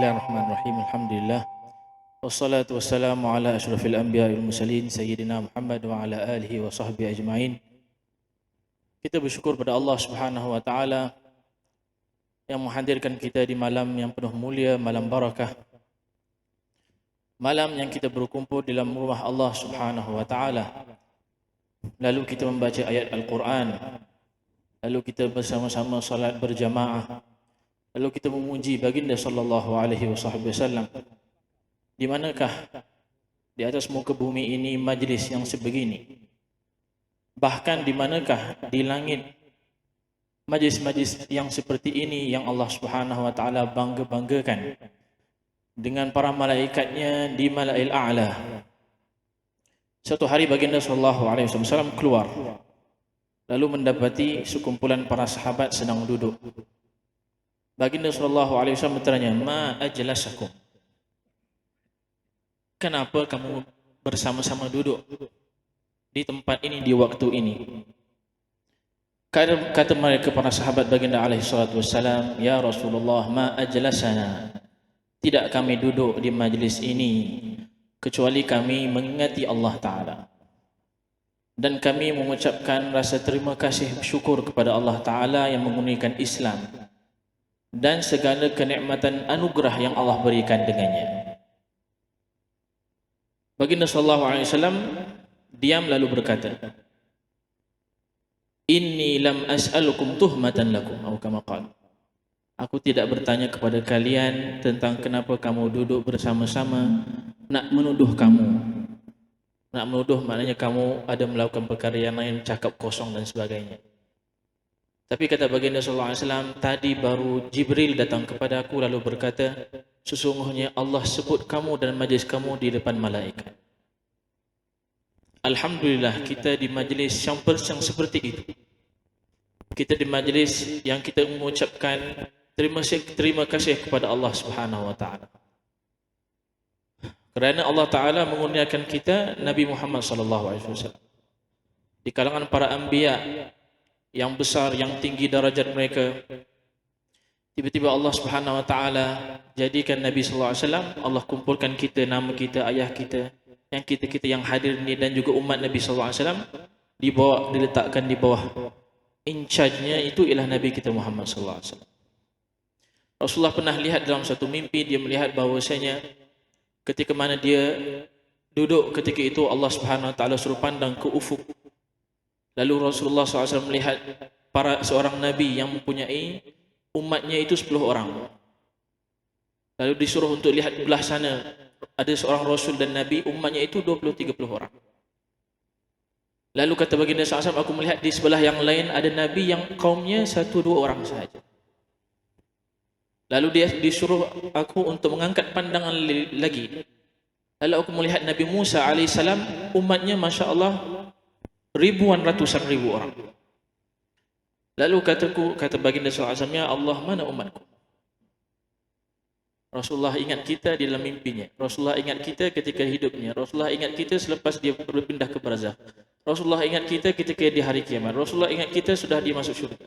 Bismillahirrahmanirrahim. Alhamdulillah. Wassalatu wassalamu ala asyrafil anbiya wal mursalin sayyidina Muhammad wa ala alihi wa sahbihi ajma'in. Kita bersyukur pada Allah Subhanahu wa taala yang menghadirkan kita di malam yang penuh mulia, malam barakah. Malam yang kita berkumpul di dalam rumah Allah Subhanahu wa taala. Lalu kita membaca ayat Al-Quran. Lalu kita bersama-sama salat berjamaah. Lalu kita memuji baginda sallallahu alaihi wasallam. Di manakah di atas muka bumi ini majlis yang sebegini? Bahkan di manakah di langit majlis-majlis yang seperti ini yang Allah Subhanahu wa taala bangga-banggakan dengan para malaikatnya di Mala'il A'la. Suatu hari baginda sallallahu alaihi wasallam keluar lalu mendapati sekumpulan para sahabat sedang duduk. Baginda sallallahu alaihi wasallam bertanya, "Ma ajlasakum?" Kenapa kamu bersama-sama duduk di tempat ini di waktu ini? Kata mereka para sahabat baginda alaihi salatu wasallam, "Ya Rasulullah, ma ajlasana." Tidak kami duduk di majlis ini kecuali kami mengingati Allah Taala. Dan kami mengucapkan rasa terima kasih syukur kepada Allah Taala yang mengurniakan Islam dan segala kenikmatan anugerah yang Allah berikan dengannya. Baginda sallallahu alaihi wasallam diam lalu berkata, "Inni lam as'alukum tuhmatan lakum," atau kama qala. Aku tidak bertanya kepada kalian tentang kenapa kamu duduk bersama-sama nak menuduh kamu. Nak menuduh maknanya kamu ada melakukan perkara yang lain, cakap kosong dan sebagainya. Tapi kata baginda sallallahu alaihi wasallam, tadi baru Jibril datang kepada aku lalu berkata, sesungguhnya Allah sebut kamu dan majlis kamu di depan malaikat. Alhamdulillah kita di majlis yang seperti itu. Kita di majlis yang kita mengucapkan terima kasih kepada Allah Subhanahu wa taala. Kerana Allah Taala mengurniakan kita Nabi Muhammad sallallahu alaihi wasallam. Di kalangan para anbiya yang besar, yang tinggi darajat mereka, tiba-tiba Allah Subhanahu wa taala jadikan Nabi sallallahu alaihi wasallam, Allah kumpulkan kita, nama kita, ayah kita, yang kita yang hadir ni dan juga umat Nabi sallallahu alaihi wasallam diletakkan di bawah in charge-nya itu ialah Nabi kita Muhammad sallallahu alaihi wasallam. Rasulullah pernah lihat dalam satu mimpi, dia melihat bahawasanya ketika mana dia duduk ketika itu Allah Subhanahu wa taala suruh pandang ke ufuk. Lalu Rasulullah SAW melihat seorang Nabi yang mempunyai umatnya itu 10 orang. Lalu disuruh untuk lihat belah sana, ada seorang Rasul dan Nabi, umatnya itu 20-30 orang. Lalu kata baginda SAW, aku melihat di sebelah yang lain ada Nabi yang kaumnya 1-2 orang sahaja. Lalu dia disuruh aku untuk mengangkat pandangan lagi. Lalu aku melihat Nabi Musa alaihissalam, umatnya Masya Allah ribuan, ratusan ribu orang. Lalu kata baginda SAW, ya Allah, mana umatku? Rasulullah ingat kita di dalam mimpinya. Rasulullah ingat kita ketika hidupnya. Rasulullah ingat kita selepas dia berpindah ke barzakh. Rasulullah ingat kita ketika di hari kiamat. Rasulullah ingat kita sudah dia masuk syurga.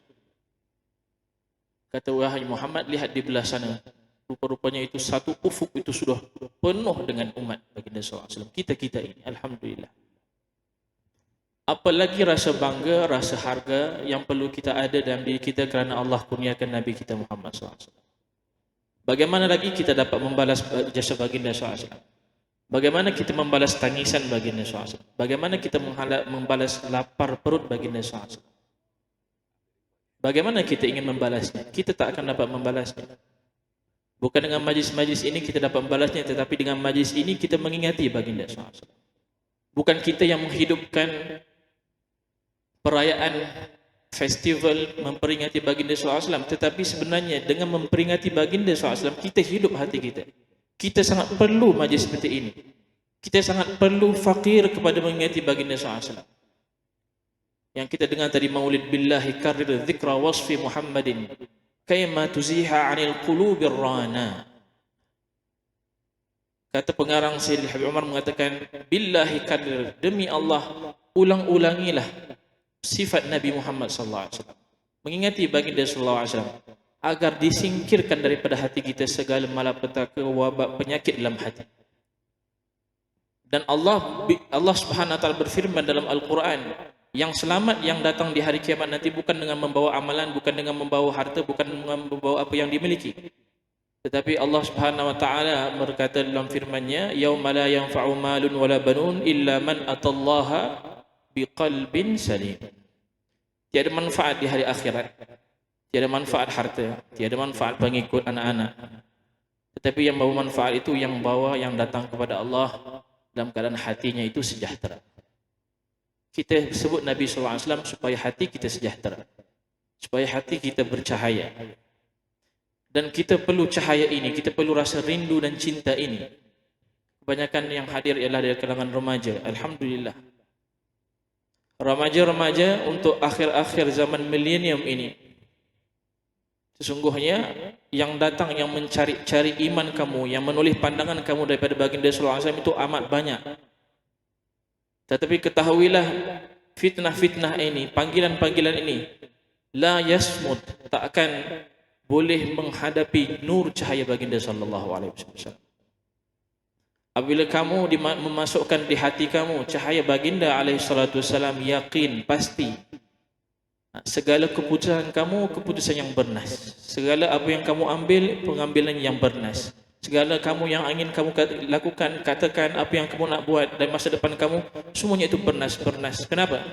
Kata wahai Muhammad, lihat di belah sana. Rupa-rupanya itu satu ufuk itu sudah penuh dengan umat baginda SAW. Kita ini, alhamdulillah. Apalagi rasa bangga, rasa harga yang perlu kita ada dalam diri kita kerana Allah kurniakan Nabi kita Muhammad SAW. Bagaimana lagi kita dapat membalas jasa baginda SAW? Bagaimana kita membalas tangisan baginda SAW? Bagaimana kita membalas lapar perut baginda SAW? Bagaimana kita ingin membalasnya? Kita tak akan dapat membalasnya. Bukan dengan majlis-majlis ini kita dapat membalasnya, tetapi dengan majlis ini kita mengingati baginda SAW. Bukan kita yang menghidupkan perayaan festival memperingati baginda SAW, tetapi sebenarnya dengan memperingati baginda SAW kita hidup hati kita. Kita sangat perlu majlis seperti ini. Kita sangat perlu fakir kepada mengingati baginda SAW. Yang kita dengar tadi, maulid billahi karrir dzikra wasfi Muhammadin kayma tuziha 'anil qulubir rana. Kata pengarang Sayyidil Habib Umar mengatakan, billahi karrir, demi Allah ulang-ulangilah sifat Nabi Muhammad sallallahu alaihi wasallam. Mengingati baginda sallallahu alaihi wasallam. agar disingkirkan daripada hati kita segala malapetaka, wabak, penyakit dalam hati. Dan Allah Subhanahu wa taala berfirman dalam Al-Quran, yang selamat yang datang di hari kiamat nanti bukan dengan membawa amalan, bukan dengan membawa harta, bukan dengan membawa apa yang dimiliki. Tetapi Allah Subhanahu wa taala berkata dalam firman-Nya, yauma la yanfa'u malun wala banun illa man atallaha biqalbin salim. Tiada manfaat di hari akhirat, tiada manfaat harta, tiada manfaat pengikut anak-anak. Tetapi yang bawa manfaat itu yang datang kepada Allah dalam keadaan hatinya itu sejahtera. Kita sebut Nabi sallallahu alaihi wasallam supaya hati kita sejahtera, supaya hati kita bercahaya. Dan kita perlu cahaya ini, kita perlu rasa rindu dan cinta ini. Kebanyakan yang hadir ialah dari kalangan remaja. Alhamdulillah, remaja-remaja untuk akhir-akhir zaman milenium ini, sesungguhnya yang datang, yang mencari iman kamu, yang menoleh pandangan kamu daripada baginda sallallahu alaihi wasallam itu amat banyak. Tetapi ketahuilah, fitnah-fitnah ini, panggilan-panggilan ini, la yasmud, tak akan boleh menghadapi nur cahaya baginda sallallahu alaihi wasallam. Apabila kamu memasukkan di hati kamu cahaya baginda alaihi salatu wasallam, yakin, pasti segala keputusan kamu keputusan yang bernas. Segala apa yang kamu ambil, pengambilan yang bernas. Segala kamu yang ingin kamu lakukan, katakan, apa yang kamu nak buat dan masa depan kamu, semuanya itu bernas. Kenapa?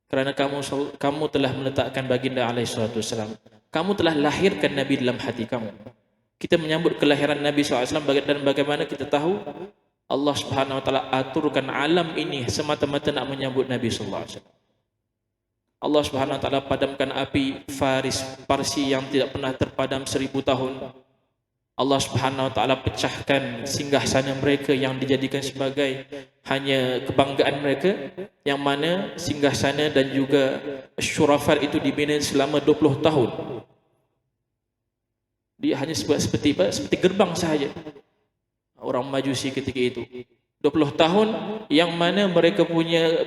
Kerana kamu telah meletakkan baginda alaihi salatu wasallam. Kamu telah lahirkan Nabi dalam hati kamu. Kita menyambut kelahiran Nabi SAW dan bagaimana kita tahu Allah Subhanahu wa taala aturkan alam ini semata-mata nak menyambut Nabi SAW. Allah Subhanahu wa taala padamkan api Parsi yang tidak pernah terpadam 1000 tahun. Allah Subhanahu wa taala pecahkan singgasana mereka yang dijadikan sebagai hanya kebanggaan mereka, yang mana singgasana dan juga syurafat itu dibina selama 20 tahun. Dia hanya seperti gerbang sahaja orang Majusi ketika itu. 20 tahun yang mana mereka punya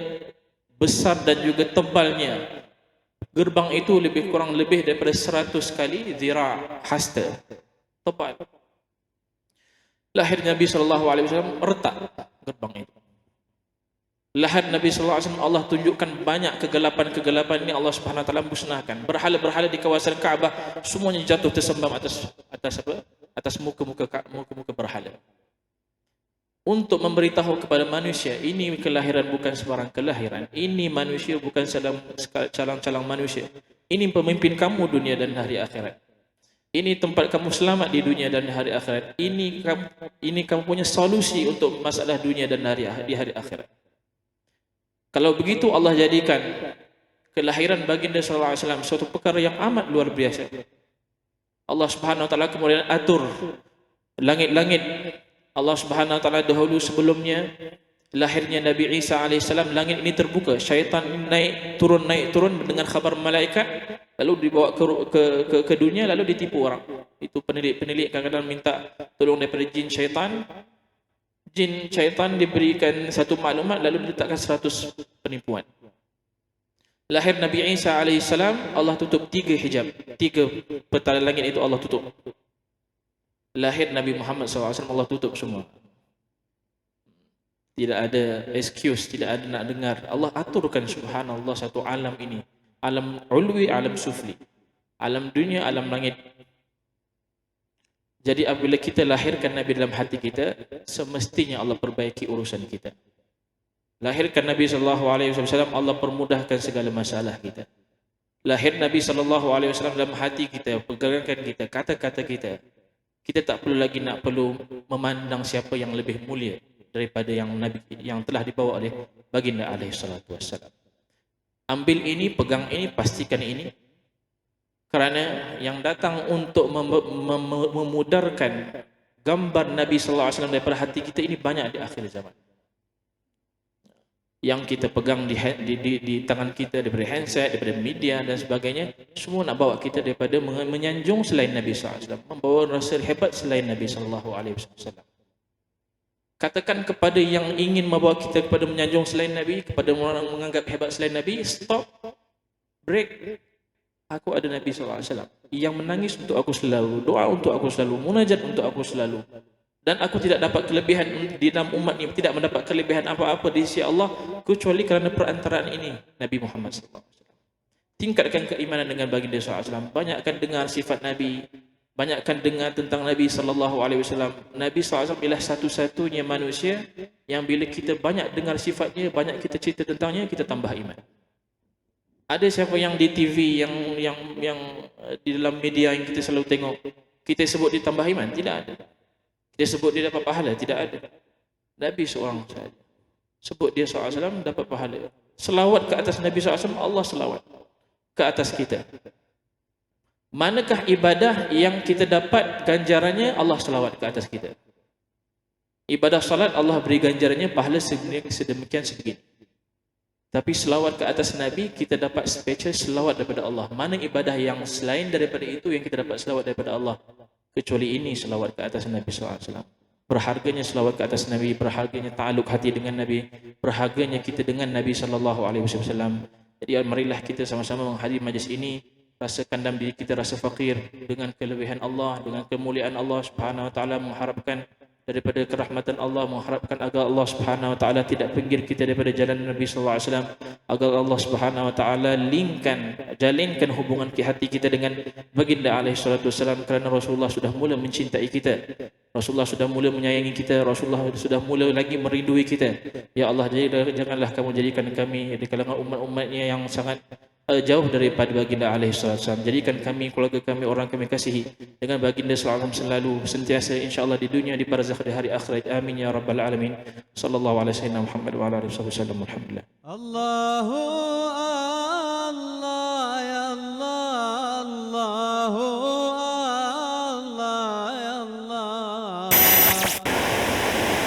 besar dan juga tebalnya. Gerbang itu lebih kurang daripada 100 kali zira' hasta. Tebal. Lahir Nabi SAW retak gerbang itu. Lahir Nabi SAW, Allah tunjukkan banyak kegelapan ini, Allah Subhanahu wa taala musnahkan. Berhala-berhala di kawasan Kaabah semuanya jatuh tersembam atas muka-muka berhala. Untuk memberitahu kepada manusia, ini kelahiran bukan sebarang kelahiran. Ini manusia bukan calang-calang manusia. Ini pemimpin kamu dunia dan hari akhirat. Ini tempat kamu selamat di dunia dan hari akhirat. Ini kamu punya solusi untuk masalah dunia dan di hari akhirat. Kalau begitu Allah jadikan kelahiran baginda sallallahu alaihi wasallam suatu perkara yang amat luar biasa. Allah Subhanahu wa taala kemudian atur langit-langit. Allah Subhanahu wa taala dahulu sebelumnya lahirnya Nabi Isa alaihissalam, langit ini terbuka, syaitan naik turun dengan khabar malaikat, lalu dibawa ke dunia, lalu ditipu orang. Itu penilik kadang-kadang minta tolong daripada jin syaitan. Jin syaitan diberikan satu maklumat, lalu diletakkan 100 penipuan. Lahir Nabi Isa alaihissalam, Allah tutup 3 hijab, 3 petala langit itu Allah tutup. Lahir Nabi Muhammad SAW, Allah tutup semua. Tidak ada excuse, tidak ada nak dengar. Allah aturkan subhanallah satu alam ini. Alam ulwi, alam sufli. Alam dunia, alam langit. Jadi apabila kita lahirkan Nabi dalam hati kita, semestinya Allah perbaiki urusan kita. Lahirkan Nabi SAW, Allah permudahkan segala masalah kita. Lahir Nabi SAW dalam hati kita, pergerakan kita, kata-kata kita. Kita tak perlu lagi memandang siapa yang lebih mulia daripada yang telah dibawa oleh baginda alaihi salatu wassalam. Ambil ini, pegang ini, pastikan ini. Kerana yang datang untuk memudarkan gambar Nabi sallallahu alaihi wasallam daripada hati kita ini banyak di akhir zaman. Yang kita pegang di tangan kita daripada handset, daripada media dan sebagainya, semua nak bawa kita daripada menyanjung selain Nabi sallallahu alaihi wasallam, membawa rasa hebat selain Nabi sallallahu alaihi wasallam. Katakan kepada yang ingin membawa kita kepada menyanjung selain Nabi, kepada orang menganggap hebat selain Nabi, stop, break. Aku ada Nabi SAW yang menangis untuk aku selalu, doa untuk aku selalu, munajat untuk aku selalu. Dan aku tidak dapat kelebihan di dalam umat ini, tidak mendapat kelebihan apa-apa di sisi Allah kecuali kerana perantaraan ini, Nabi Muhammad SAW. Tingkatkan keimanan dengan baginda SAW. Banyakkan dengar sifat Nabi, banyakkan dengar tentang Nabi SAW. Nabi SAW ialah satu-satunya manusia yang bila kita banyak dengar sifatnya, banyak kita cerita tentangnya, kita tambah iman. Ada siapa yang di TV, yang di dalam media yang kita selalu tengok, kita sebut dia tambah iman? Tidak ada. Dia sebut dia dapat pahala? Tidak ada. Nabi seorang sahaja. Sebut dia SAW dapat pahala. Selawat ke atas Nabi SAW, Allah selawat ke atas kita. Manakah ibadah yang kita dapat ganjarannya Allah selawat ke atas kita? Ibadah salat Allah beri ganjarannya pahala sedemikian sebegini. Tapi selawat ke atas Nabi kita dapat special selawat daripada Allah. Mana ibadah yang selain daripada itu yang kita dapat selawat daripada Allah? Kecuali ini selawat ke atas Nabi SAW. Berharganya selawat ke atas Nabi, berharganya ta'aluk hati dengan Nabi, berharganya kita dengan Nabi SAW. Jadi marilah kita sama-sama menghadiri majlis ini, rasakan dalam diri kita rasa fakir dengan kelebihan Allah, dengan kemuliaan Allah Subhanahu Wa Taala, mengharapkan daripada kerahmatan Allah, mengharapkan agar Allah Subhanahu Wa Taala tidak pinggir kita daripada jalan Nabi sallallahu alaihi wasallam, agar Allah Subhanahu Wa Taala jalinkan hubungan hati kita dengan baginda alaihi salatu wasallam, kerana Rasulullah sudah mula mencintai kita, Rasulullah sudah mula menyayangi kita, Rasulullah sudah mula lagi merindui kita. Ya Allah, janganlah kamu jadikan kami di kalangan umat-umatnya yang sangat jauh daripada baginda alaihi wasallam. Jadikan kami, keluarga kami, orang kami kasihi dengan baginda sallallahu selalu sentiasa insyaallah di dunia, di barzakh, di hari akhirat. Amin ya rabbal alamin. Sallallahu alaihi wasallam Muhammad wa ala alihi wasallam. Alhamdulillah. Allahu